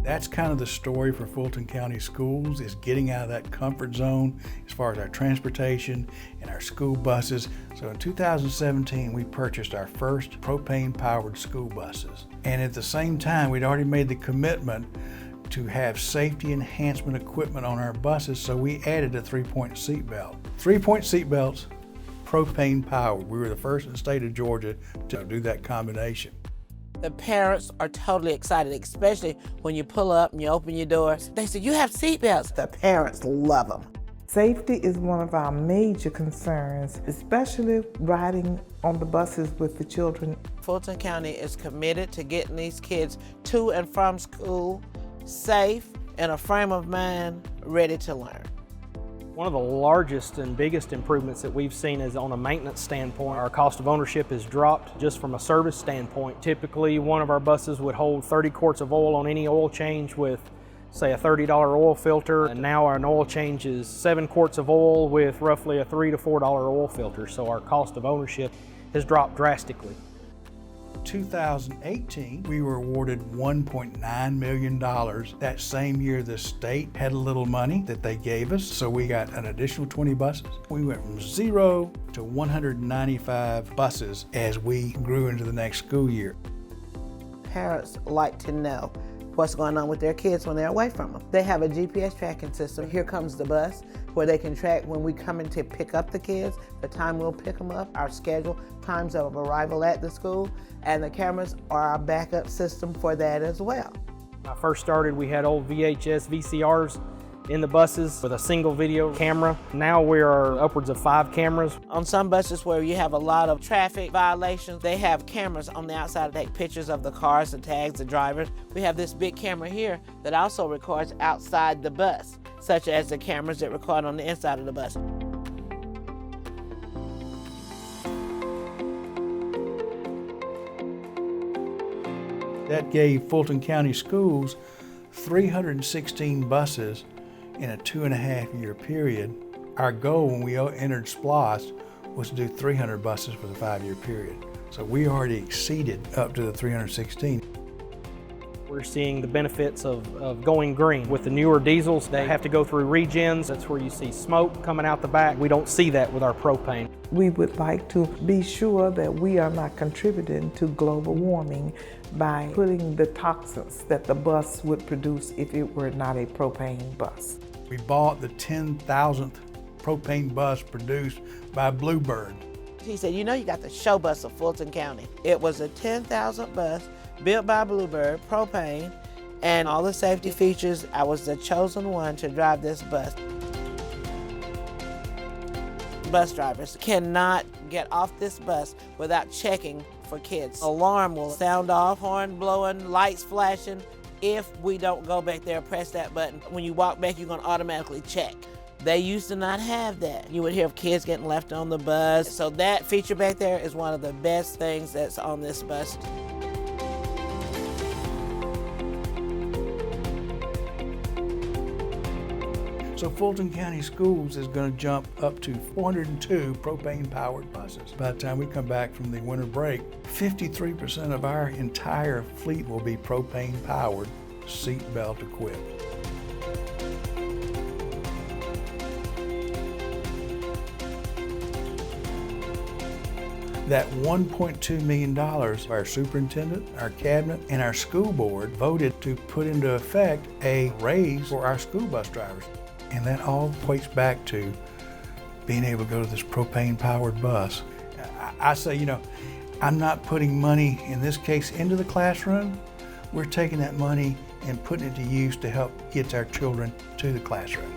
That's kind of the story for Fulton County Schools, is getting out of that comfort zone as far as our transportation and our school buses. So in 2017, we purchased our first propane-powered school buses. And at the same time, we'd already made the commitment to have safety enhancement equipment on our buses, so we added a 3-point seat belt. 3-point seat belts, propane powered. We were the first in the state of Georgia to do that combination. The parents are totally excited, especially when you pull up and you open your door. They say, "You have seatbelts." The parents love them. Safety is one of our major concerns, especially riding on the buses with the children. Fulton County is committed to getting these kids to and from school safe, in a frame of mind, ready to learn. One of the largest and biggest improvements that we've seen is on a maintenance standpoint. Our cost of ownership has dropped just from a service standpoint. Typically, one of our buses would hold 30 quarts of oil on any oil change with, say, a $30 oil filter, and now an oil change is 7 quarts of oil with roughly a $3 to $4 oil filter. So our cost of ownership has dropped drastically. 2018, we were awarded $1.9 million. That same year, the state had a little money that they gave us, so we got an additional 20 buses. We went from 0 to 195 buses as we grew into the next school year. Parents like to know what's going on with their kids when they're away from them. They have a GPS tracking system. Here comes the bus, where they can track when we come in to pick up the kids, the time we'll pick them up, our schedule, times of arrival at the school, and the cameras are our backup system for that as well. When I first started, we had old VHS VCRs in the buses with a single video camera. Now we are upwards of 5 cameras. On some buses where you have a lot of traffic violations, they have cameras on the outside to take pictures of the cars, the tags, the drivers. We have this big camera here that also records outside the bus, such as the cameras that record on the inside of the bus. That gave Fulton County Schools 316 buses in a 2.5-year period. Our goal when we entered SPLOST was to do 300 buses for the 5-year period. So we already exceeded up to the 316. We're seeing the benefits of going green. With the newer diesels, they have to go through regens. That's where you see smoke coming out the back. We don't see that with our propane. We would like to be sure that we are not contributing to global warming by putting the toxins that the bus would produce if it were not a propane bus. We bought the 10,000th propane bus produced by Bluebird. He said, "You know, you got the show bus of Fulton County." It was a 10,000 bus built by Bluebird, propane, and all the safety features. I was the chosen one to drive this bus. Bus drivers cannot get off this bus without checking for kids. Alarm will sound off, horn blowing, lights flashing. If we don't go back there and press that button, when you walk back, you're gonna automatically check. They used to not have that. You would hear of kids getting left on the bus. So that feature back there is one of the best things that's on this bus. So Fulton County Schools is going to jump up to 402 propane-powered buses. By the time we come back from the winter break, 53% of our entire fleet will be propane-powered, seatbelt equipped. That $1.2 million, our superintendent, our cabinet, and our school board voted to put into effect a raise for our school bus drivers. And that all equates back to being able to go to this propane-powered bus. I say, you know, I'm not putting money, in this case, into the classroom. We're taking that money and putting it to use to help get our children to the classroom.